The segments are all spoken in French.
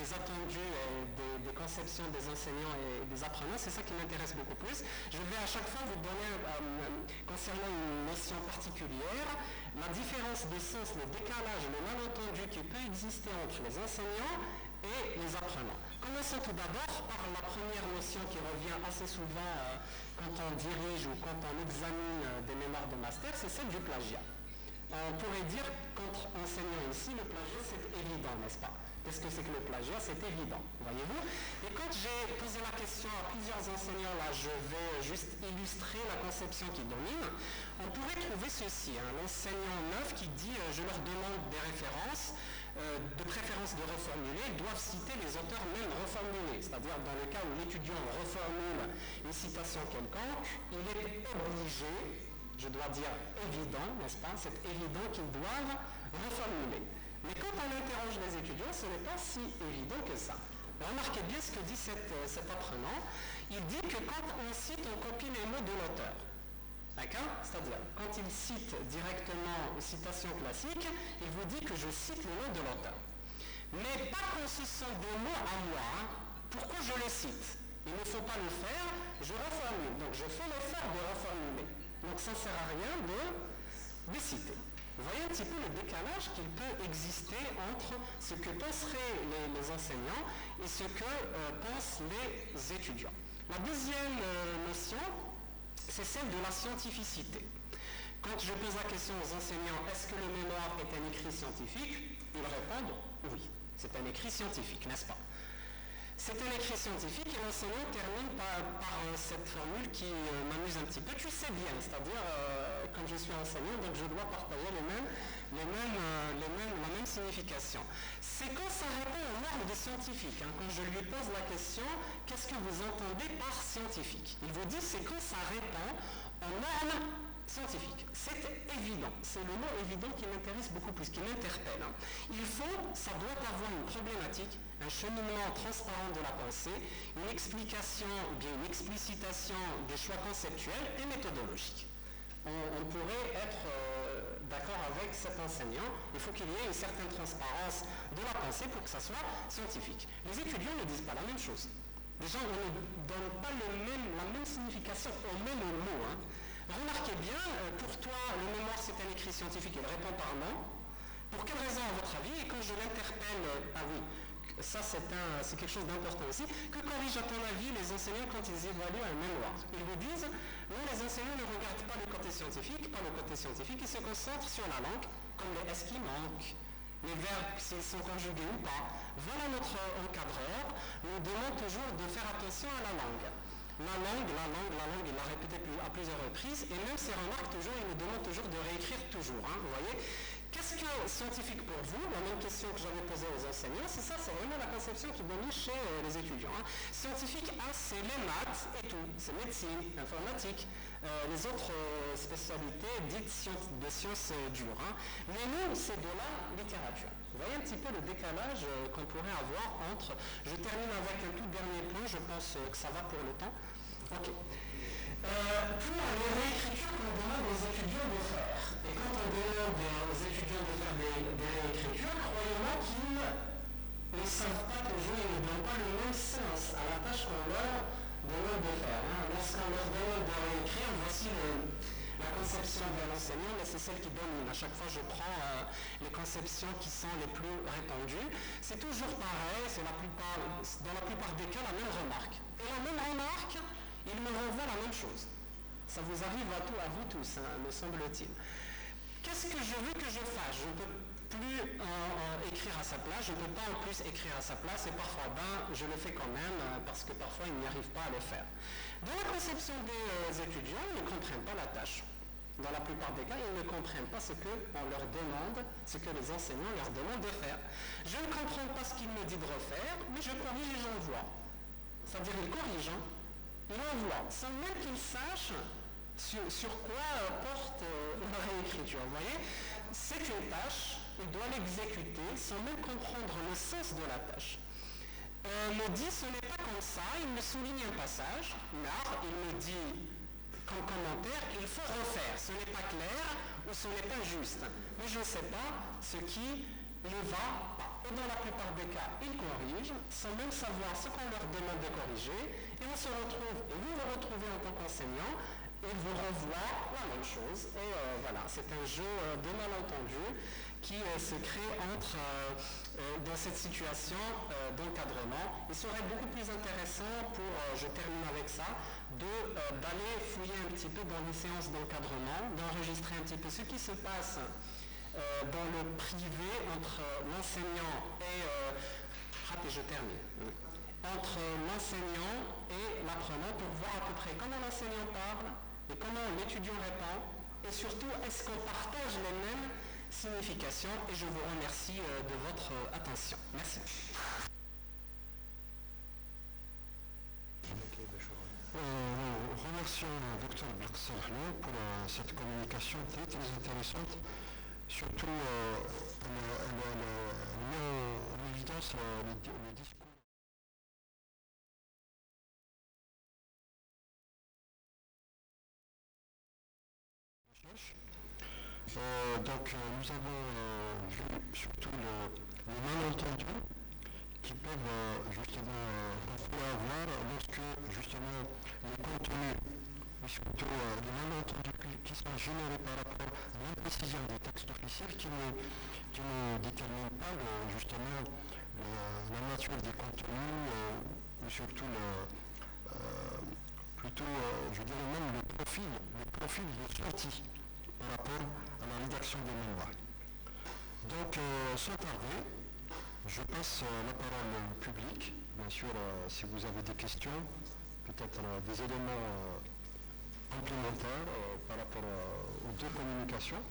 des attendus et des conceptions des enseignants et des apprenants, c'est ça qui m'intéresse beaucoup plus. Je vais à chaque fois vous donner, concernant une notion particulière, la différence de sens, le décalage, le malentendu qui peut exister entre les enseignants et les apprenants. Commençons tout d'abord par la première notion qui revient assez souvent quand on dirige ou quand on examine des mémoires de master, c'est celle du plagiat. On pourrait dire qu'entre enseignants ici, le plagiat c'est évident, n'est-ce pas? Qu'est-ce que c'est que le plagiat? C'est évident, voyez-vous? Et quand j'ai posé la question à plusieurs enseignants, là je vais juste illustrer la conception qui domine, on pourrait trouver ceci, l'enseignant neuf qui dit je leur demande des références, de préférence de reformuler, ils doivent citer les auteurs même reformulés, c'est-à-dire dans le cas où l'étudiant reformule une citation quelconque, il est obligé, je dois dire évident, n'est-ce pas? C'est évident qu'ils doivent reformuler. Mais quand on interroge les étudiants, ce n'est pas si évident que ça. Remarquez bien ce que dit cet apprenant. Il dit que quand on cite, on copie les mots de l'auteur. D'accord? C'est-à-dire, quand il cite directement une citation classique, il vous dit que je cite le nom de l'auteur. Mais pas quand ce sont des mots à moi. Pourquoi je les cite? Il ne faut pas le faire, je reformule. Donc je fais l'effort de reformuler. Donc ça ne sert à rien de citer. Vous voyez un petit peu le décalage qu'il peut exister entre ce que penseraient les enseignants et ce que pensent les étudiants. La deuxième notion, c'est celle de la scientificité. Quand je pose la question aux enseignants, est-ce que le mémoire est un écrit scientifique? Ils répondent oui, c'est un écrit scientifique, n'est-ce pas? C'est un écrit scientifique et l'enseignant termine par cette formule qui m'amuse un petit peu. Tu sais bien, c'est-à-dire quand je suis enseignant, donc je dois partager la même signification. C'est quand ça répond aux normes des scientifiques. Quand je lui pose la question, qu'est-ce que vous entendez par scientifique? Il vous dit c'est quand ça répond aux normes scientifique. C'est évident. C'est le mot évident qui m'intéresse beaucoup plus, qui m'interpelle. Ça doit avoir une problématique, un cheminement transparent de la pensée, une explication, bien une explicitation des choix conceptuels et méthodologiques. On pourrait être d'accord avec cet enseignant. Il faut qu'il y ait une certaine transparence de la pensée pour que ça soit scientifique. Les étudiants ne disent pas la même chose. Déjà, on ne donne pas la même signification au même mot. Remarquez bien, pour toi, le mémoire c'est un écrit scientifique, il répond par non. Pour quelle raison à votre avis? Et quand je l'interpelle, ah oui, ça c'est quelque chose d'important aussi, que corrigent à ton avis les enseignants quand ils évaluent un mémoire? Ils vous disent, non, les enseignants ne regardent pas le côté scientifique, ils se concentrent sur la langue, comme les est-ce qui manque, les verbes s'ils sont conjugués ou pas. Voilà notre encadreur, nous demande toujours de faire attention à la langue. La langue, il l'a répété à plusieurs reprises, et même ses remarques toujours, il nous demande toujours de réécrire toujours, vous voyez. Qu'est-ce que scientifique pour vous? La même question que j'avais posée aux enseignants, c'est ça, c'est vraiment la conception qui domine chez les étudiants. Scientifique, c'est les maths et tout, c'est médecine, informatique, les autres spécialités dites de sciences dures. Mais nous, c'est de la littérature. Vous voyez un petit peu le décalage qu'on pourrait avoir entre... Je termine avec un tout dernier point, je pense que ça va pour le temps. Ok. Pour les réécritures qu'on demande aux étudiants de faire, et quand on demande aux étudiants de faire des réécritures, croyez-moi qu'ils ne savent pas toujours, ils ne donnent pas le même sens à la tâche qu'on leur demande de faire. Lorsqu'on leur demande de réécrire, voici la conception de l'enseignant, mais c'est celle qui domine. À chaque fois, je prends les conceptions qui sont les plus répandues. C'est toujours pareil, c'est dans la plupart des cas la même remarque. Et la même remarque, il me renvoie la même chose. Ça vous arrive à vous tous, me semble-t-il. Qu'est-ce que je veux que je fasse? Je ne peux plus écrire à sa place, je ne peux pas en plus écrire à sa place, et parfois, je le fais quand même, parce que parfois, ils n'y arrivent pas à le faire. Dans la conception des étudiants, ils ne comprennent pas la tâche. Dans la plupart des cas, ils ne comprennent pas ce qu'on leur demande, ce que les enseignants leur demandent de faire. Je ne comprends pas ce qu'ils me disent de refaire, mais je corrige et j'envoie. C'est-à-dire, ils corrigent, ils envoient, sans même qu'ils sachent sur quoi porte la réécriture. Vous voyez, c'est une tâche, il doit l'exécuter sans même comprendre le sens de la tâche. Me dit ce n'est pas comme ça, il me souligne un passage, là il me dit comme commentaire il faut refaire, ce n'est pas clair ou ce n'est pas juste, mais je ne sais pas ce qui ne va pas. et dans la plupart des cas, ils corrigent sans même savoir ce qu'on leur demande de corriger, et on se retrouve, et vous vous retrouvez en tant qu'enseignant, et vous renvoie la même chose. Et voilà, c'est un jeu de malentendus qui se crée dans cette situation d'encadrement. Il serait beaucoup plus intéressant pour, je termine avec ça, d'aller fouiller un petit peu dans les séances d'encadrement, d'enregistrer un petit peu ce qui se passe dans le privé entre l'enseignant et je termine. Entre l'enseignant et l'apprenant pour voir à peu près comment l'enseignant parle et comment l'étudiant répond et surtout est-ce qu'on partage les mêmes significations, et je vous remercie de votre attention. Merci. Nous remercions le Dr Barksahlo pour cette communication très très intéressante. Surtout, elle met en évidence les discours. Donc nous avons vu surtout les malentendus qui peuvent justement avoir lorsque justement les contenus, mais surtout les malentendus qui sont générés par rapport à l'imprécision des textes officiels qui ne déterminent pas justement la nature des contenus ou surtout plutôt je dirais même le profil de sortie par rapport à la rédaction des mémoires. Donc, sans tarder, je passe la parole au public. Bien sûr, si vous avez des questions, peut-être des éléments complémentaires par rapport aux deux communications.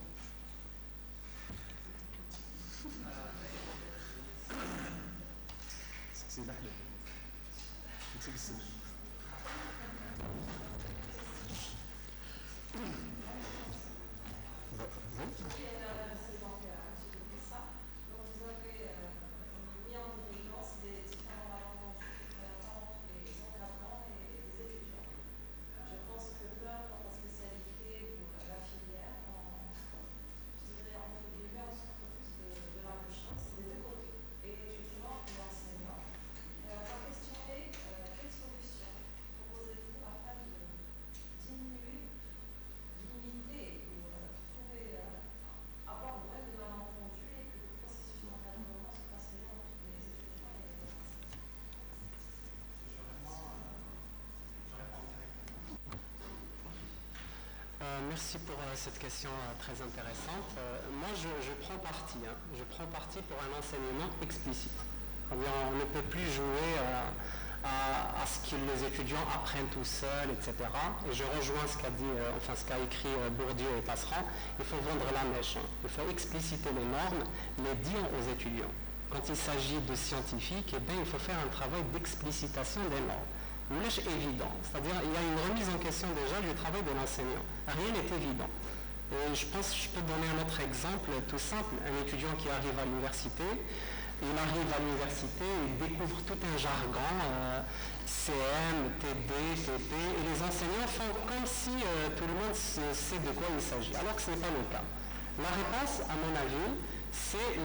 Merci pour cette question très intéressante. Moi, je prends parti. Je prends parti pour un enseignement explicite. On ne peut plus jouer à ce que les étudiants apprennent tout seuls, etc. Et je rejoins ce qu'a écrit Bourdieu et Passeran. Il faut vendre la mèche. Il faut expliciter les normes, les dire aux étudiants. Quand il s'agit de scientifiques, il faut faire un travail d'explicitation des normes. C'est évident, c'est-à-dire il y a une remise en question déjà du travail de l'enseignant. Rien n'est évident. Et je pense que je peux donner un autre exemple tout simple. Un étudiant qui arrive à l'université, il découvre tout un jargon, CM, TD, TP, et les enseignants font comme si tout le monde sait de quoi il s'agit, alors que ce n'est pas le cas. La réponse, à mon avis, c'est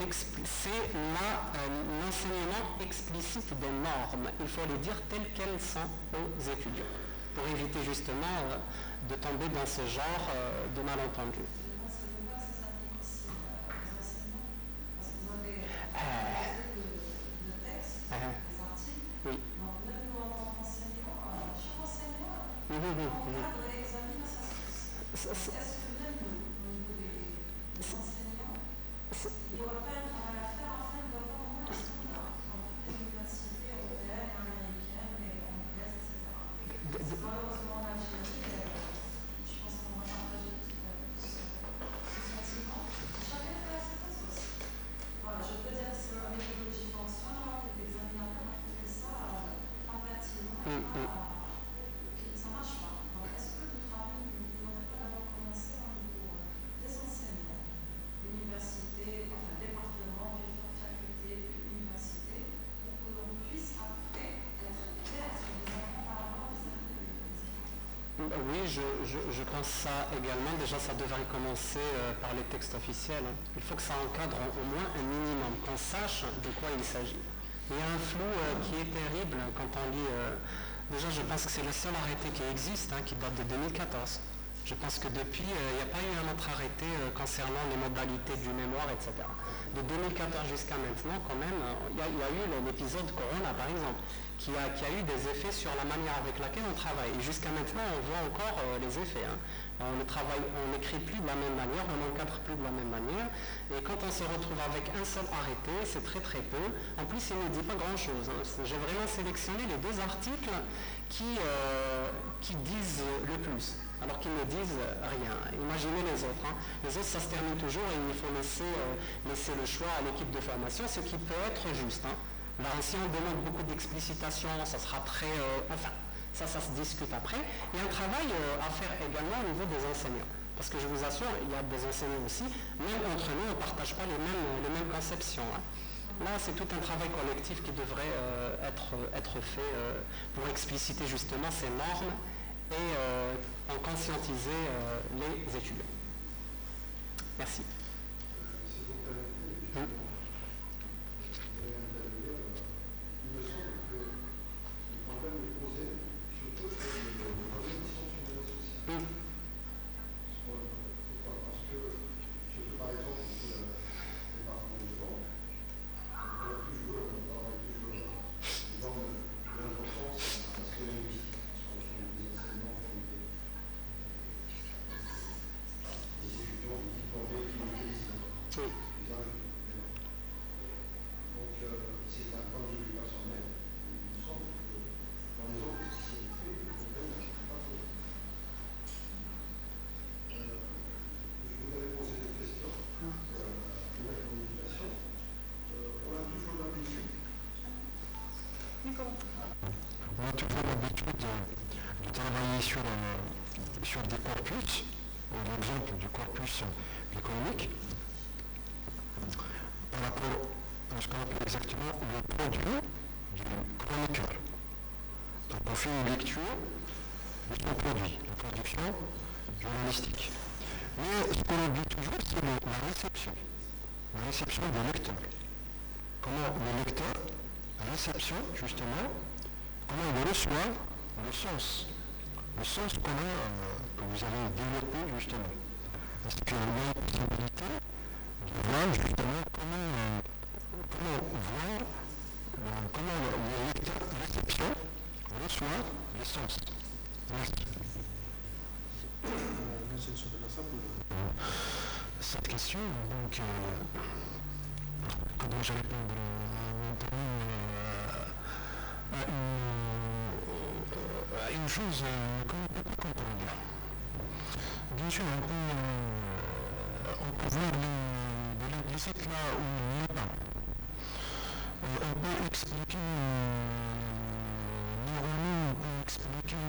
l'enseignement explicite des normes. Il faut les dire telles qu'elles sont aux étudiants, pour éviter justement de tomber dans ce genre de malentendus. Oui. Il y aura pas un travail à faire afin de voir au moins les standards entre les universités européennes, américaines, anglaises, etc. Malheureusement, en Algérie, je pense qu'on va partager ce sentiment. Chacun fait à sa façon aussi. Voilà, je peux dire que la méthodologie fonctionne, que l'examinateur a trouvé ça pas pertinent, ça ne marche pas. Donc, est-ce que le travail ne devrait pas d'abord commencer au niveau des enseignants, l'université, enfin département, puis faculté, puis université, pour que l'on puisse après être clair sur les enfants par rapport à des Oui, je pense ça également. Déjà, ça devrait commencer par les textes officiels. Il faut que ça encadre au moins un minimum, qu'on sache de quoi il s'agit. Il y a un flou qui est terrible quand on lit. Déjà, je pense que c'est le seul arrêté qui existe, qui date de 2014. Je pense que depuis, il n'y a pas eu un autre arrêté concernant les modalités du mémoire, etc. De 2014 jusqu'à maintenant, quand même, il y a eu l'épisode Corona, par exemple, qui a eu des effets sur la manière avec laquelle on travaille. Et jusqu'à maintenant, on voit encore les effets. On n'écrit plus de la même manière, on n'encadre plus de la même manière. Et quand on se retrouve avec un seul arrêté, c'est très très peu. En plus, il ne dit pas grand-chose. J'ai vraiment sélectionné les 2 articles qui disent le plus, alors qu'ils ne disent rien. Imaginez les autres. Les autres, ça se termine toujours et il faut laisser le choix à l'équipe de formation, ce qui peut être juste. Là, si on demande beaucoup d'explicitation, ça sera très... ça se discute après. Il y a un travail à faire également au niveau des enseignants. Parce que je vous assure, il y a des enseignants aussi, même entre nous, on ne partage pas les mêmes conceptions. Là, c'est tout un travail collectif qui devrait être fait pour expliciter justement ces normes et en conscientiser les étudiants. Merci. On a toujours l'habitude de travailler sur des corpus, l'exemple du corpus économique, par rapport à ce qu'on appelle exactement le produit du chroniqueur. Donc on fait une lecture de son produit, la production journalistique. Mais ce qu'on oublie toujours, c'est la réception des lecteurs. Comment le lecteur réception, justement, comment on reçoit le sens qu'on a, que vous avez développé, justement. Est-ce qu'il y a une possibilité de voir, justement, comment le lecteur réception reçoit le sens. Merci. Cette question, donc, comment je répondre à une chose qu'on ne peut pas comprendre. Bien sûr, on peut voir l'implicite là où il n'y est pas. On peut expliquer neuronaux, on peut expliquer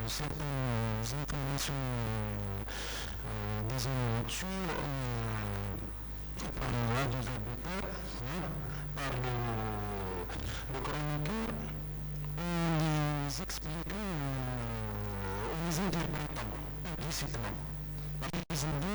certaines informations des émotions par le radiosaboteur, par le chroniqueur, en les expliquant, en les interprétant implicitement. Par exemple,